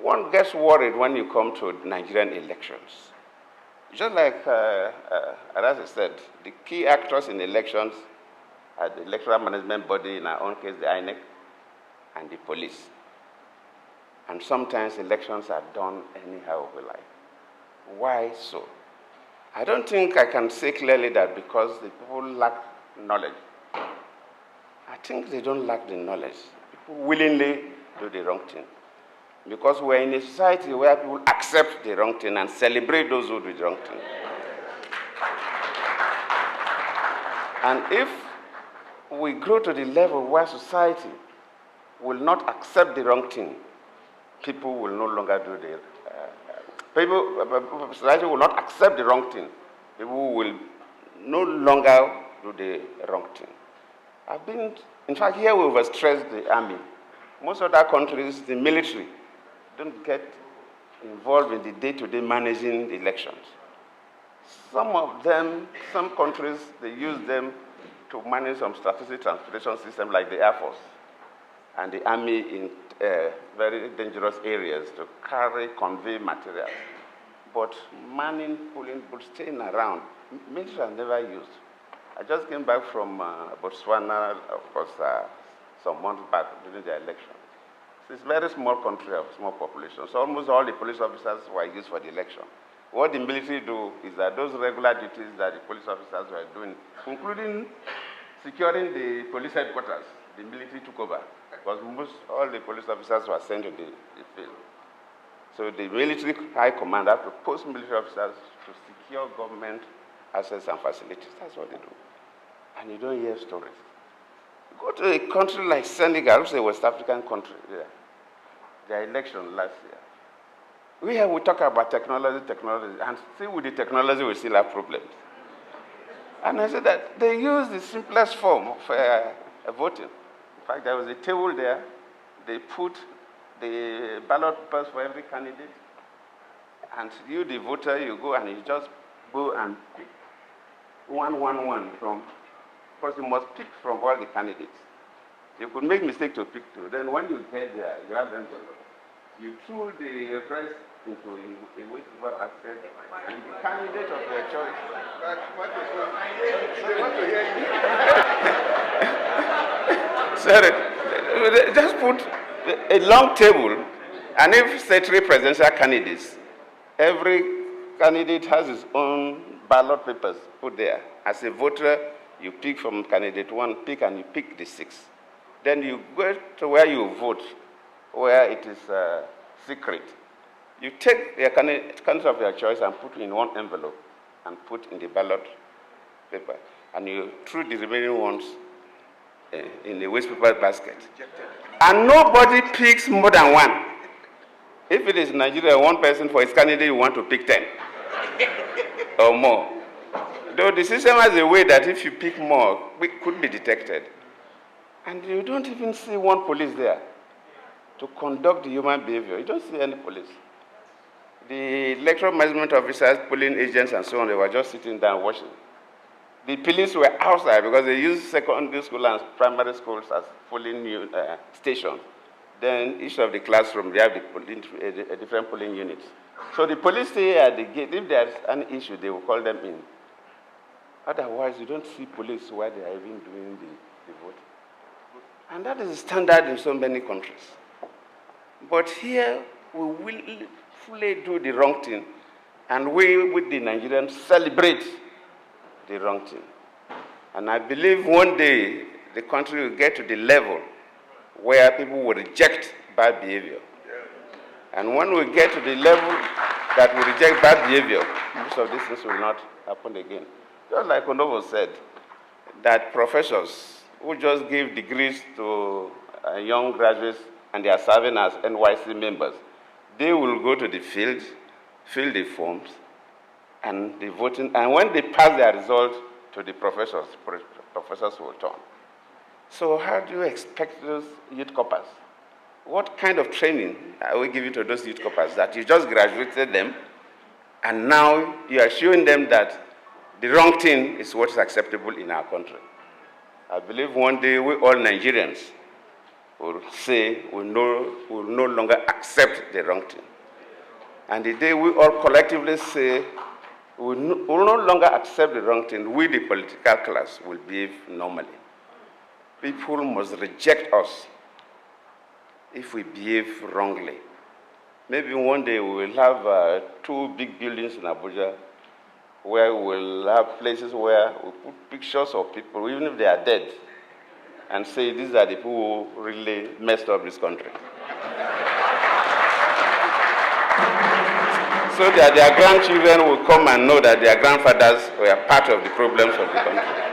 one gets worried when you come to Nigerian elections. Just like as I said, the key actors in elections are the electoral management body, in our own case, the INEC, and the police. And sometimes elections are done anyhow we like. Why so? I don't think I can say clearly that because the people lack knowledge. I think they don't lack the knowledge. People willingly do the wrong thing. Because we're in a society where people accept the wrong thing and celebrate those who do the wrong thing. And if we grow to the level where society will not accept the wrong thing, people will no longer do the society will not accept the wrong thing. People will no longer do the wrong thing. In fact, here we overstress the army. Most other countries, the military, don't get involved in the day-to-day managing the elections. Some of them, some countries, they use them to manage some strategic transportation system like the Air Force and the army in very dangerous areas to convey materials. But manning, pulling, but staying around, military are never used. I just came back from Botswana, of course, some months back during the election. It's a very small country of small population, so almost all the police officers were used for the election. What the military do is that those regular duties that the police officers were doing, including securing the police headquarters, the military took over, because all the police officers were sent to the field. So the military high command have to post military officers to secure government assets and facilities. That's what they do. And you don't hear stories. Go to a country like Senegal, which is a West African country, their election last year. We talk about technology, and still with the technology we still have problems. And I said that they use the simplest form of voting. In fact, there was a table there. They put the ballot papers for every candidate. And you, the voter, you go and you just go and pick one from, because you must pick from all the candidates. You could make mistake to pick two. Then when you get there, you have them to, you threw the rest into a wastepaper basket, and the candidate of your choice. Sorry, just put a long table, and if say 3 presidential candidates, every candidate has his own ballot papers put there. As a voter, you pick from candidate 1, and you pick the 6. Then you go to where you vote, where it is secret. You take the candidate of your choice and put in one envelope and put in the ballot paper. And you threw the remaining ones in the wastepaper basket. And nobody picks more than one. If it is Nigeria, one person for his candidate, you want to pick 10 or more. Though the system has a way that if you pick more, it could be detected. And you don't even see one police there to conduct the human behavior. You don't see any police. The electoral management officers, polling agents, and so on, they were just sitting down watching. The police were outside because they use secondary school and primary schools as polling stations. Then each of the classrooms, they have a different polling units. So the police stay at the gate. If there's an issue, they will call them in. Otherwise, you don't see police while they are even doing the vote. And that is standard in so many countries. But here, we will fully do the wrong thing, and we, with the Nigerians, celebrate the wrong thing. And I believe one day the country will get to the level where people will reject bad behavior. And when we get to the level that we reject bad behavior, most of these things will not happen again. Just like Onovo said, that professors who just give degrees to young graduates and they are serving as NYC members, they will go to the field, fill the forms, and the voting, and when they pass their result to the professors will turn. So how do you expect those youth corpers? What kind of training are we giving to those youth corpers that you just graduated them, and now you are showing them that the wrong thing is what is acceptable in our country? I believe one day we all Nigerians will say will no longer accept the wrong thing. And the day we all collectively say we will no longer accept the wrong thing, we, the political class, will behave normally. People must reject us if we behave wrongly. Maybe one day we will have 2 big buildings in Abuja where we will have places where we put pictures of people, even if they are dead, and say these are the people who really messed up this country. So that their grandchildren will come and know that their grandfathers were part of the problems of the country.